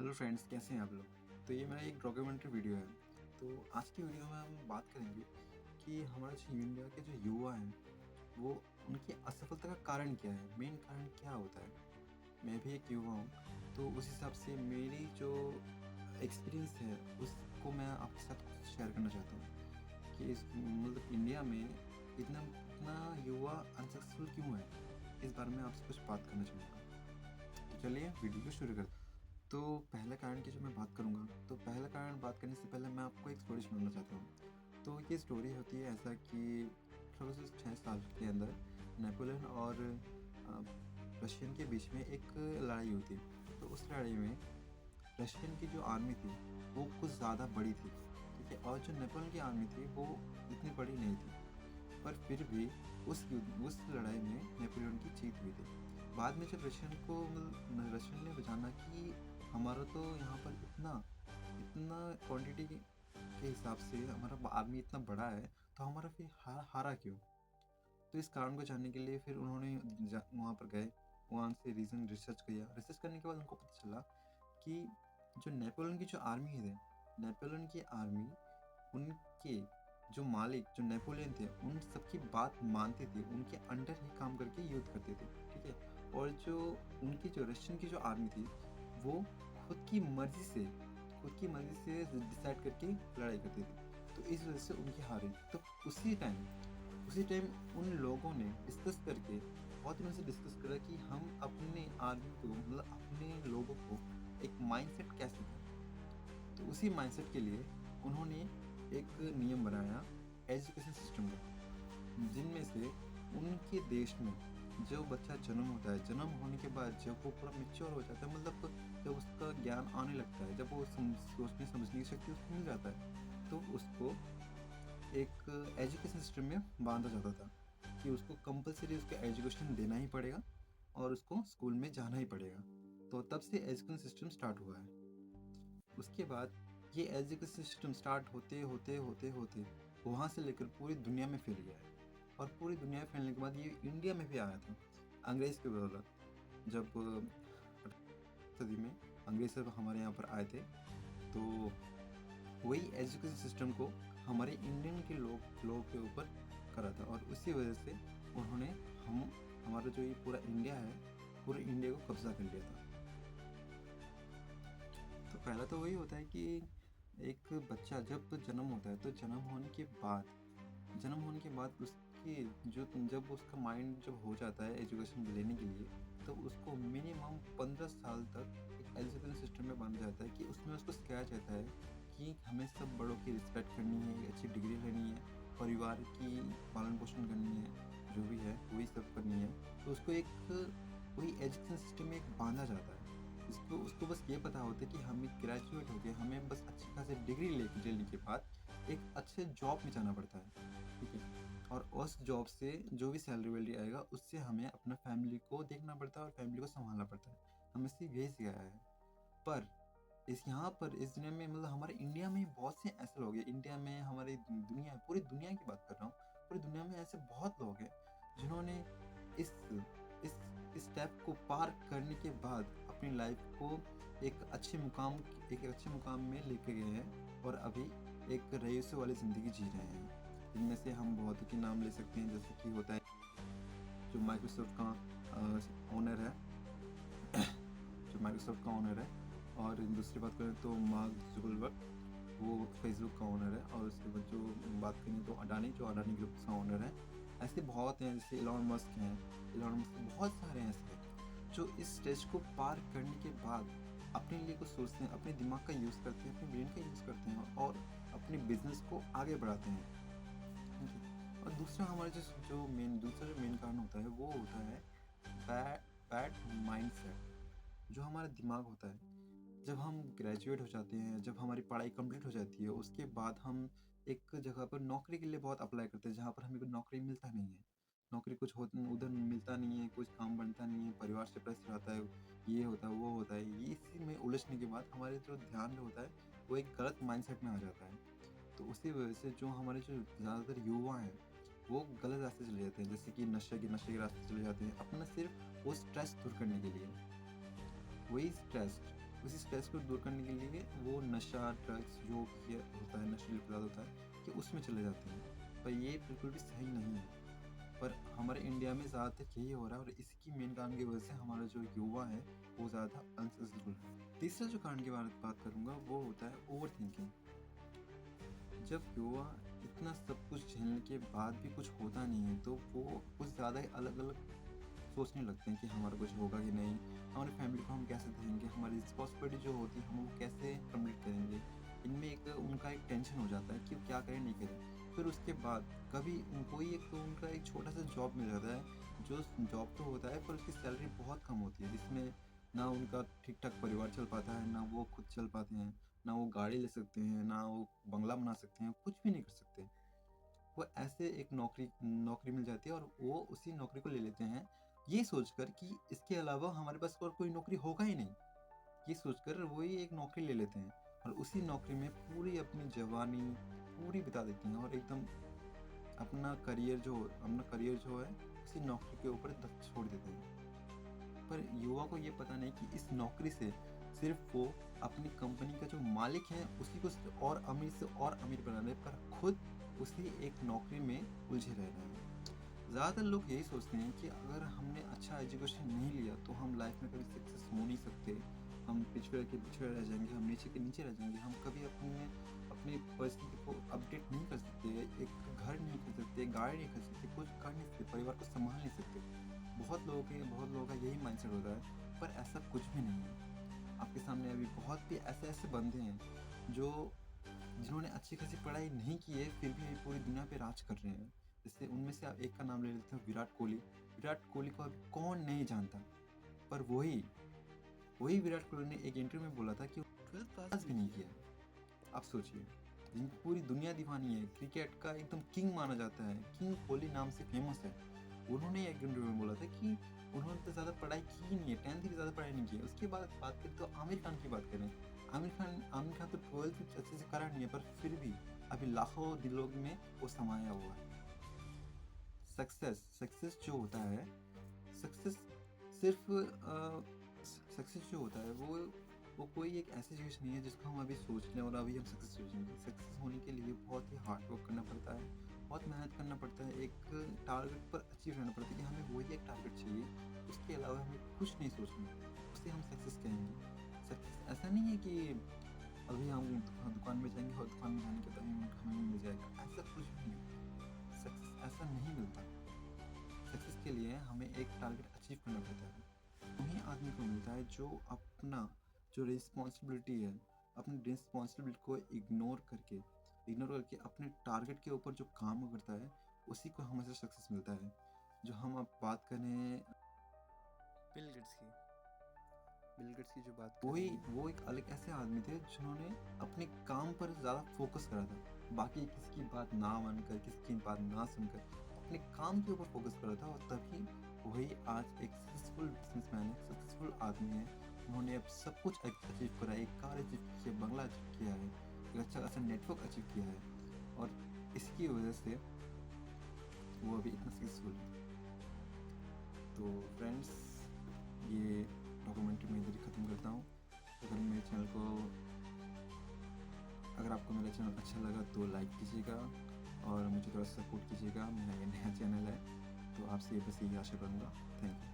Hello friends, कैसे हैं आप लोग? तो ये मेरा एक डॉक्यूमेंट्री वीडियो है। तो आज की वीडियो में हम बात करेंगे कि हमारे जो इंडिया के जो युवा हैं, वो उनकी असफलता का कारण क्या है? मेन कारण क्या होता है? मैं भी एक युवा हूँ, तो उस हिसाब से मेरी जो एक्सपीरियंस है, उसको मैं आपके साथ कुछ शेयर करना चाहता हूँ कि इस मतलब इंडिया में इतना इतना युवा अनसक्सेसफुल क्यों है? इस बारे में आपसे कुछ बात करना चाहूँगा। तो चलिए वीडियो को शुरू करते हैं। तो पहले कारण की जो मैं बात करूँगा, तो पहला कारण बात करने से पहले मैं आपको एक स्टोरी सुनाना चाहता हूँ। तो ये स्टोरी होती है ऐसा कि 18 से 6 साल के अंदर नेपोलियन और रशियन के बीच में एक लड़ाई हुई थी। तो उस लड़ाई में रशियन की जो आर्मी थी, वो कुछ ज़्यादा बड़ी थी, ठीक है? और जो नेपोलियन की आर्मी थी, वो इतनी बड़ी नहीं थी। पर फिर भी उस लड़ाई में नेपोलियन की जीत हुई थी। बाद में जब रशियन ने जाना कि हमारा तो यहाँ पर इतना इतना क्वांटिटी के हिसाब से हमारा आर्मी इतना बड़ा है, तो हमारा फिर हारा क्यों? तो इस कारण को जानने के लिए फिर उन्होंने वहाँ पर गए, वहाँ से रीज़न रिसर्च किया। रिसर्च करने के बाद उनको पता चला कि जो नेपोलियन की जो आर्मी है, नेपोलियन की आर्मी उनके जो मालिक, जो नेपोलियन थे, उन सबकी बात मानते थे, उनके अंडर ही काम करके युद्ध करते थे, ठीक है? और जो उनकी जो रशियन की जो आर्मी थी, वो खुद की मर्ज़ी से डिसाइड करके लड़ाई करती थी। तो इस वज़ह से उनकी हार हुई। तो उसी टाइम उन लोगों ने डिस्कस करके बहुत दिनों से डिस्कस करा कि हम अपने आर्मी को अपने लोगों को एक माइंडसेट कैसे दें। तो उसी माइंडसेट के लिए उन्होंने एक नियम बनाया एजुकेशन सिस्टम का, जिनमें से उनके देश में जो बच्चा जन्म होता है, जन्म होने के बाद जब वो पूरा मैच्योर हो जाता है, जब उसका ज्ञान आने लगता है, जब वो सोचने समझने की शक्ति उसको मिल जाता है, तो उसको एक एजुकेशन सिस्टम में बाँधा जाता था कि उसको कंपल्सरी उसको एजुकेशन देना ही पड़ेगा और उसको स्कूल में जाना ही पड़ेगा। तो तब से एजुकेशन सिस्टम स्टार्ट हुआ है। उसके बाद ये एजुकेशन सिस्टम स्टार्ट होते वहाँ से लेकर पूरी दुनिया में फैल गया है और पूरी दुनिया में फैलने के बाद ये इंडिया में भी आया था अंग्रेज़ की बदौलत। जब 18वीं सदी में अंग्रेज़ सब हमारे यहाँ पर आए थे, तो वही एजुकेशन सिस्टम को हमारे इंडियन के लोगों के ऊपर करा था और उसी वजह से उन्होंने हम हमारा जो ये पूरा इंडिया है, पूरे इंडिया को कब्ज़ा कर लिया था। तो पहला तो वही होता है कि एक बच्चा जब जन्म होता है, तो जन्म होने के बाद उसकी जो जब उसका माइंड जब हो जाता है एजुकेशन लेने के लिए, तो उसको मिनिमम 15 साल तक एक एजुकेशन सिस्टम में बांधा जाता है कि उसमें उसको सिखाया जाता है कि हमें सब बड़ों की रिस्पेक्ट करनी है, एक अच्छी डिग्री लेनी है, परिवार की पालन-पोषण करनी है, जो भी है वही सब करनी है। तो उसको एक वही एजुकेशन सिस्टम में एक बांधा जाता है। इसको उसको बस ये पता होता है कि हमें ग्रेजुएट हो गए, हमें बस अच्छी खासी डिग्री लेने के बाद एक अच्छे जॉब में जाना पड़ता है, ठीक है? और उस जॉब से जो भी सैलरी-वैलरी आएगा, उससे हमें अपना फैमिली को देखना पड़ता है और फैमिली को सँभालना पड़ता है। हमें सिर्फ़ यही सिखाया है। पर इस दुनिया में हमारे इंडिया में ही बहुत से ऐसे लोग हैं, इंडिया में हमारी पूरी दुनिया की बात कर रहा हूँ। पूरी दुनिया में ऐसे बहुत लोग हैं, जिन्होंने इस इस स्टेप को पार करने के बाद अपनी लाइफ़ को एक अच्छे मुकाम में लेके गए हैं और अभी एक रईसों वाली ज़िंदगी जी रहे हैं। इनमें से हम बहुतों के नाम ले सकते हैं, जैसे कि होता है जो माइक्रोसॉफ्ट का ओनर है जो माइक्रोसॉफ्ट का ओनर है और दूसरी बात करें तो मार्क ज़ुकरबर्ग, वो फेसबुक का ओनर है और उसके बाद जो बात करें तो जो अडानी ग्रुप का ओनर है। ऐसे बहुत हैं, जैसे इलॉन मस्क बहुत सारे हैं ऐसे, जो इस स्टेज को पार करने के बाद अपने लिए कुछ सोचते हैं, अपने दिमाग का यूज़ करते हैं, अपने ब्रेन का यूज़ करते हैं और अपने बिज़नेस को आगे बढ़ाते हैं। ठीक है? और दूसरा जो मेन कारण होता है, वो होता है बै बैड माइंडसेट। जो हमारा दिमाग होता है, जब हम ग्रेजुएट हो जाते हैं, जब हमारी पढ़ाई कंप्लीट हो जाती है, उसके बाद हम एक जगह पर नौकरी के लिए बहुत अप्लाई करते हैं, जहाँ पर हमें कोई नौकरी मिलता नहीं है। नौकरी कुछ हो उधर मिलता नहीं है, कुछ काम बनता नहीं है, परिवार से प्रेशर आता है, ये होता है, वो होता है। ये इसी में उलझने के बाद हमारे जो ध्यान जो होता है, वो एक गलत माइंडसेट में आ जाता है। तो उसी वजह से जो हमारे जो ज़्यादातर युवा हैं, वो गलत रास्ते चले जाते हैं, जैसे कि नशे के रास्ते चले जाते हैं, अपना सिर्फ़ वो स्ट्रेस दूर करने के लिए। वही स्ट्रेस उसी स्ट्रेस को दूर करने के लिए वो नशा, ड्रग्स जो भी होता है, नशीला पदार्थ होता है कि उसमें चले जाते हैं। पर ये बिल्कुल भी सही नहीं है। पर हमारे इंडिया में ज़्यादातर यही हो रहा है और इसकी मेन कारण की वजह से हमारा जो युवा है वो ज़्यादा अनसक्सेसफुल है। तीसरा जो कारण की बात करूँगा वो होता है ओवरथिंकिंग। जब युवा इतना सब कुछ झेलने के बाद भी कुछ होता नहीं है तो वो कुछ ज़्यादा ही अलग-अलग सोचने लगते हैं कि हमारा कुछ होगा कि नहीं, हमारी फैमिली को हम कैसे देखेंगे, हमारी रिस्पॉन्सिबिलिटी जो होती है हम वो कैसे कंप्लीट करेंगे। इनमें एक उनका एक टेंशन हो जाता है कि वो क्या करें, नहीं करें। फिर उसके बाद कभी उनको ही एक तो उनका एक छोटा-सा जॉब मिल जाता है, जो जॉब तो होता है पर उसकी सैलरी बहुत कम होती है, जिसमें ना उनका ठीक-ठाक परिवार चल पाता है, ना वो खुद चल पाते हैं, ना वो गाड़ी ले सकते हैं, ना वो बंगला बना सकते हैं, कुछ भी नहीं कर सकते। वो ऐसे एक नौकरी नौकरी मिल जाती है और वो उसी नौकरी को ले लेते हैं, ये सोचकर कि इसके अलावा हमारे पास और कोई नौकरी होगा ही नहीं। ये सोचकर वही एक नौकरी ले लेते हैं और उसी नौकरी में पूरी अपनी जवानी पूरी बिता देते हैं और एकदम अपना करियर जो है उसी नौकरी के ऊपर छोड़ देते हैं। पर युवा को ये पता नहीं कि इस नौकरी से सिर्फ वो अपनी कंपनी का जो मालिक है उसी को और अमीर से और अमीर बना रहे हैं, पर खुद उसी एक नौकरी में उलझे रह रहे हैं। ज़्यादातर लोग यही सोचते हैं कि अगर हमने अच्छा एजुकेशन नहीं लिया तो हम लाइफ में कभी सक्सेस हो नहीं सकते। हम पिछड़े के पिछड़े रह जाएंगे, हम नीचे के नीचे रह जाएंगे, हम कभी अपने अपनी परिस्थिति को अपडेट नहीं कर सकते, एक घर नहीं खरीद सकते, गाड़ी नहीं खरीद सकते, कुछ कर नहीं सकते, परिवार को संभाल नहीं सकते। बहुत लोगों का यही माइंडसेट होता है, पर ऐसा कुछ भी नहीं है। आपके सामने अभी बहुत भी ऐसे-ऐसे बंदे हैं, जो जिन्होंने अच्छी खासी पढ़ाई नहीं की है, फिर भी पूरी दुनिया पे राज कर रहे हैं। जैसे उनमें से आप एक का नाम ले लेते हो, विराट कोहली। विराट कोहली को अभी कौन नहीं जानता, पर वही वही विराट कोहली ने एक इंटरव्यू में बोला था कि 12th पास भी नहीं किया है। आप सोचिए, जिनकी पूरी दुनिया दीवानी है, क्रिकेट का एकदम किंग माना जाता है, किंग कोहली नाम से फेमस है। उन्होंने एक इंटरव्यू में बोला था कि उन्होंने तो ज़्यादा पढ़ाई की ही नहीं है, 10th की ज़्यादा पढ़ाई नहीं की है। उसके बाद बात करें तो आमिर खान की बात करें। आमिर खान तो 12th भी अच्छे से करा नहीं है, पर फिर भी अभी लाखों दिलों में वो समाया हुआ है। सक्सेस जो होता है, सक्सेस सिर्फ सक्सेस जो होता है वो कोई एक ऐसी चीज़ नहीं है जिसको हम अभी सोच लें और अभी हम सक्सेस सोचेंगे। सक्सेस होने के लिए बहुत ही हार्ड वर्क करना पड़ता है, बहुत मेहनत करना पड़ता है, एक टारगेट पर अचीव रहना पड़ता है कि हमें वही एक टारगेट चाहिए, उसके अलावा हमें कुछ नहीं सोचना, उसे हम सक्सेस कहेंगे। सक्सेस ऐसा नहीं है कि अभी हम दुकान में जाएँगे और दुकान में जाने के बाद हमें मिल जाएगा, ऐसा कुछ भी नहीं। सक्सेस ऐसा नहीं मिलता। सक्सेस के लिए हमें एक टारगेट अचीव करना पड़ता है। उन्हीं आदमी को मिलता है जो अपना जो रिस्पॉन्सिबिलिटी है, अपनी रिस्पॉन्सिबिलिटी को इग्नोर करके अपने टारगेट के ऊपर जो काम करता है, उसी को हमेशा सक्सेस मिलता है। जो हम अब बात करें बिल गेट्स की बिल गेट्स की जो बात वही करें। वो एक अलग ऐसे आदमी थे जिन्होंने अपने काम पर ज़्यादा फोकस करा था। बाकी किसी की बात ना मानकर, किसी की बात ना सुनकर, अपने काम के ऊपर फोकस करा था और तभी वही आज एक सक्सेसफुल बिज़नेसमैन है, सक्सेसफुल आदमी है। उन्होंने अब सब कुछ अचीव करा है, एक कार अचीव की है, बंगला अचीव किया है, एक अच्छा खासा नेटवर्क अचीव किया है और इसकी वजह से वो अभी इतना सक्सेसफुल है। तो फ्रेंड्स, ये डॉक्यूमेंट्री मैं इधर ही ख़त्म करता हूँ। अगर मेरे चैनल को अगर आपको मेरा चैनल अच्छा लगा तो लाइक कीजिएगा और मुझे थोड़ा सपोर्ट कीजिएगा। मेरा ये नया चैनल है, तो आपसे बस यही आशा करूँगा। Thank you.